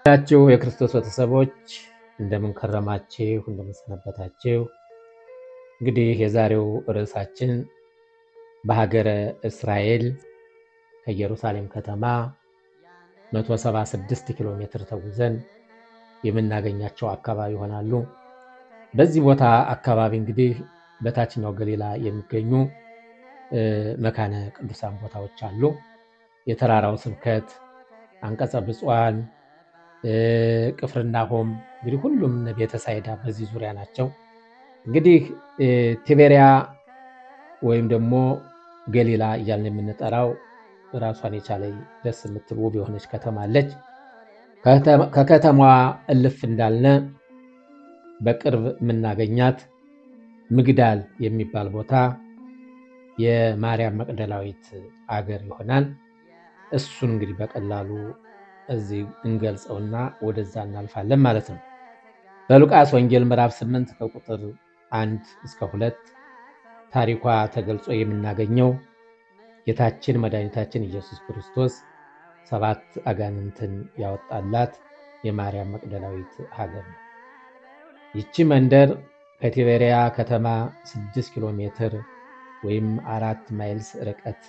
ያችሁ የክርስቶስ ቤተሰቦች እንደምን ከረማችሁ፣ እንደምን ሰነበታችሁ። እንግዲህ የዛሬው ርዕሳችን በሀገረ እስራኤል ከኢየሩሳሌም ከተማ 176 ኪሎ ሜትር ተጉዘን የምናገኛቸው አካባቢ ይሆናሉ። በዚህ ቦታ አካባቢ እንግዲህ በታችኛው ገሊላ የሚገኙ መካነ ቅዱሳን ቦታዎች አሉ። የተራራው ስብከት፣ አንቀጸ ብፁዓን፣ ቅፍርናሆም እንግዲህ ሁሉም ቤተ ሳይዳ በዚህ ዙሪያ ናቸው። እንግዲህ ቲቤሪያ ወይም ደግሞ ገሊላ እያልን የምንጠራው ራሷን የቻለ ደስ የምትል ውብ የሆነች ከተማ አለች። ከከተማዋ እልፍ እንዳልነ በቅርብ የምናገኛት ምግዳል የሚባል ቦታ የማርያም መቅደላዊት አገር ይሆናል። እሱን እንግዲህ በቀላሉ እዚህ እንገልጸውና ወደዛ እናልፋለን ማለት ነው። በሉቃስ ወንጌል ምዕራፍ 8 ከቁጥር 1 እስከ 2 ታሪኳ ተገልጾ የምናገኘው ጌታችን መድኃኒታችን ኢየሱስ ክርስቶስ 7 አጋንንትን ያወጣላት የማርያም መቅደላዊት ሀገር ነው። ይቺ መንደር ከቲቤሪያ ከተማ 6 ኪሎ ሜትር ወይም 4 ማይልስ ርቀት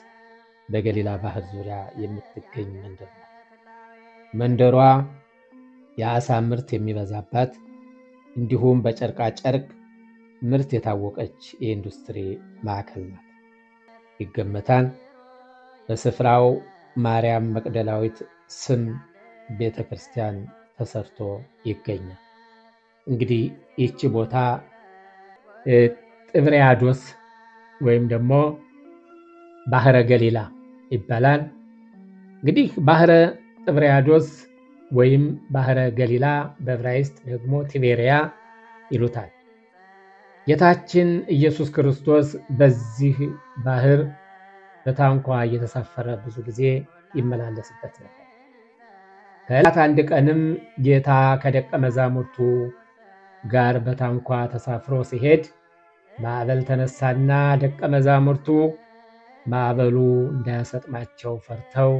በገሊላ ባህር ዙሪያ የምትገኝ መንደር ናት። መንደሯ የአሳ ምርት የሚበዛባት እንዲሁም በጨርቃ ጨርቅ ምርት የታወቀች የኢንዱስትሪ ማዕከል ናት ይገመታል። በስፍራው ማርያም መቅደላዊት ስም ቤተ ክርስቲያን ተሰርቶ ይገኛል። እንግዲህ ይቺ ቦታ ጥብርያዶስ ወይም ደግሞ ባህረ ገሊላ ይባላል። እንግዲህ ባህረ ጥብርያዶስ ወይም ባህረ ገሊላ በዕብራይስጥ ደግሞ ቲቤሪያ ይሉታል። ጌታችን ኢየሱስ ክርስቶስ በዚህ ባህር በታንኳ እየተሳፈረ ብዙ ጊዜ ይመላለስበት ነበር። ከዕለት አንድ ቀንም ጌታ ከደቀ መዛሙርቱ ጋር በታንኳ ተሳፍሮ ሲሄድ ማዕበል ተነሳና ደቀ መዛሙርቱ ማዕበሉ እንዳያሰጥማቸው ፈርተው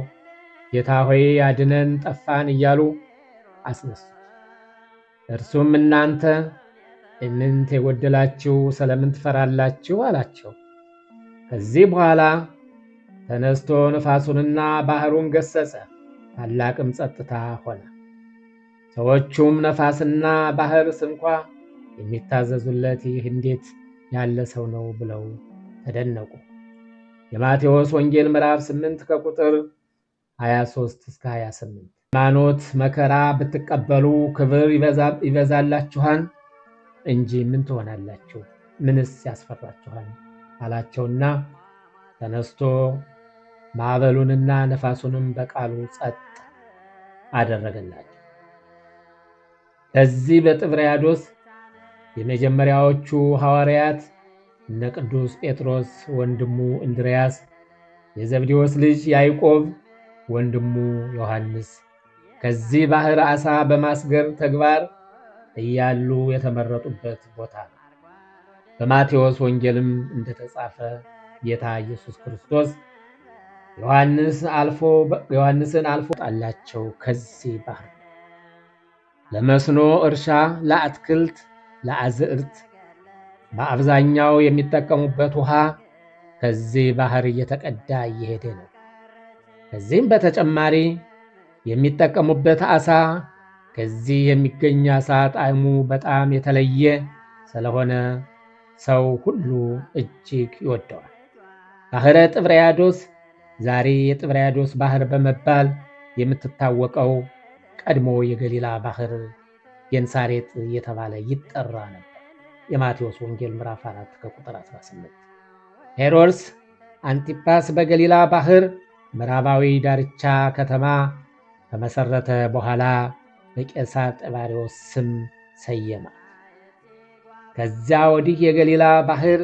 ጌታ ሆይ አድነን ጠፋን እያሉ አስነሱት። እርሱም እናንተ እምነት የጎደላችሁ ስለምን ትፈራላችሁ አላቸው። ከዚህ በኋላ ተነስቶ ነፋሱንና ባህሩን ገሰጸ፣ ታላቅም ጸጥታ ሆነ። ሰዎቹም ነፋስና ባህርስ እንኳ የሚታዘዙለት ይህ እንዴት ያለ ሰው ነው ብለው ተደነቁ። የማቴዎስ ወንጌል ምዕራፍ 8 ከቁጥር 23 እስከ 28 ሃይማኖት መከራ ብትቀበሉ ክብር ይበዛላችኋል እንጂ ምን ትሆናላችሁ? ምንስ ያስፈራችኋል አላቸውና ተነስቶ ማዕበሉንና ነፋሱንም በቃሉ ጸጥ አደረገላቸው። በዚህ በጥብርያዶስ የመጀመሪያዎቹ ሐዋርያት እነ ቅዱስ ጴጥሮስ ወንድሙ እንድርያስ፣ የዘብዴዎስ ልጅ ያዕቆብ ወንድሙ ዮሐንስ ከዚህ ባህር ዓሣ በማስገር ተግባር እያሉ የተመረጡበት ቦታ ነው። በማቴዎስ ወንጌልም እንደተጻፈ ጌታ ኢየሱስ ክርስቶስ ዮሐንስን አልፎ ጣላቸው። ከዚህ ባህር ለመስኖ እርሻ፣ ለአትክልት፣ ለአዝዕርት በአብዛኛው የሚጠቀሙበት ውሃ ከዚህ ባህር እየተቀዳ እየሄደ ነው። ከዚህም በተጨማሪ የሚጠቀሙበት ዓሣ ከዚህ የሚገኝ ዓሣ ጣዕሙ በጣም የተለየ ስለሆነ ሰው ሁሉ እጅግ ይወደዋል። ባህረ ጥብርያዶስ ዛሬ የጥብርያዶስ ባህር በመባል የምትታወቀው ቀድሞ የገሊላ ባህር ጌንሳሬጥ እየተባለ ይጠራ ነበር። የማቴዎስ ወንጌል ምዕራፍ 4 ከቁጥር 18 ሄሮድስ አንቲጳስ በገሊላ ባህር ምዕራባዊ ዳርቻ ከተማ ከመሰረተ በኋላ በቄሳር ጢባርዮስ ስም ሰየማት። ከዚያ ወዲህ የገሊላ ባህር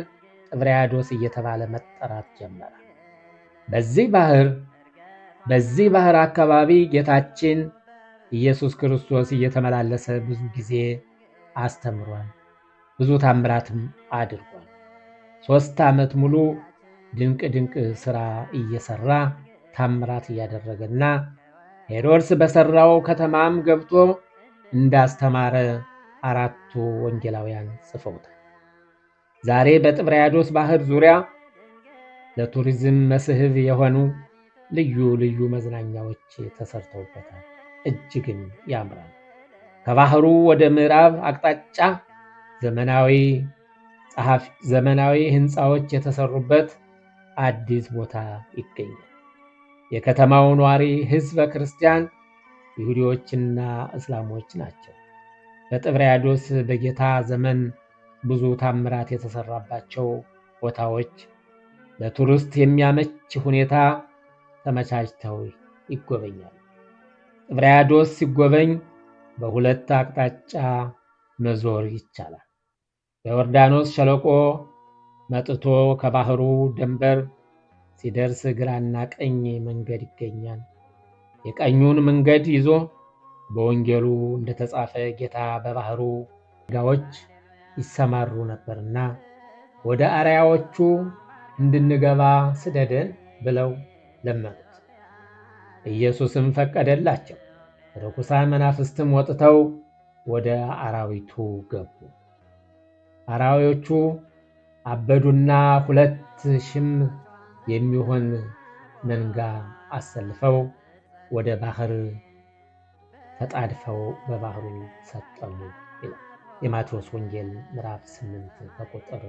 ጥብርያዶስ እየተባለ መጠራት ጀመረ። በዚህ ባህር አካባቢ ጌታችን ኢየሱስ ክርስቶስ እየተመላለሰ ብዙ ጊዜ አስተምሯል። ብዙ ታምራትም አድርጓል። 3 ዓመት ሙሉ ድንቅ ሥራ እየሰራ ታምራት እያደረገና ሄሮድስ በሠራው ከተማም ገብቶ እንዳስተማረ አራቱ ወንጌላውያን ጽፈውታል። ዛሬ በጥብርያዶስ ባህር ዙሪያ ለቱሪዝም መስህብ የሆኑ ልዩ ልዩ መዝናኛዎች ተሰርተውበታል። እጅግም ያምራል። ከባህሩ ወደ ምዕራብ አቅጣጫ ዘመናዊ ሕንፃዎች የተሰሩበት አዲስ ቦታ ይገኛል። የከተማው ነዋሪ ሕዝበ ክርስቲያን ይሁዲዎችና እስላሞች ናቸው። በጥብርያዶስ በጌታ ዘመን ብዙ ታምራት የተሰራባቸው ቦታዎች ለቱሪስት የሚያመች ሁኔታ ተመቻችተው ይጎበኛሉ። ጥብርያዶስ ሲጎበኝ በሁለት አቅጣጫ መዞር ይቻላል። በዮርዳኖስ ሸለቆ መጥቶ ከባህሩ ድንበር ሲደርስ ግራና ቀኝ መንገድ ይገኛል። የቀኙን መንገድ ይዞ በወንጌሉ እንደተጻፈ ጌታ በባህሩ ጋዎች ይሰማሩ ነበርና ወደ አርያዎቹ እንድንገባ ስደደን ብለው ለመኑት። ኢየሱስም ፈቀደላቸው። ርኩሳን መናፍስትም ወጥተው ወደ አራዊቱ ገቡ። አራዊቶቹ አበዱና 2,000 የሚሆን መንጋ አሰልፈው ወደ ባህር ተጣድፈው በባህሩ ሰጠሙ ይላል የማቴዎስ ወንጌል ምዕራፍ 8 ከቁጥር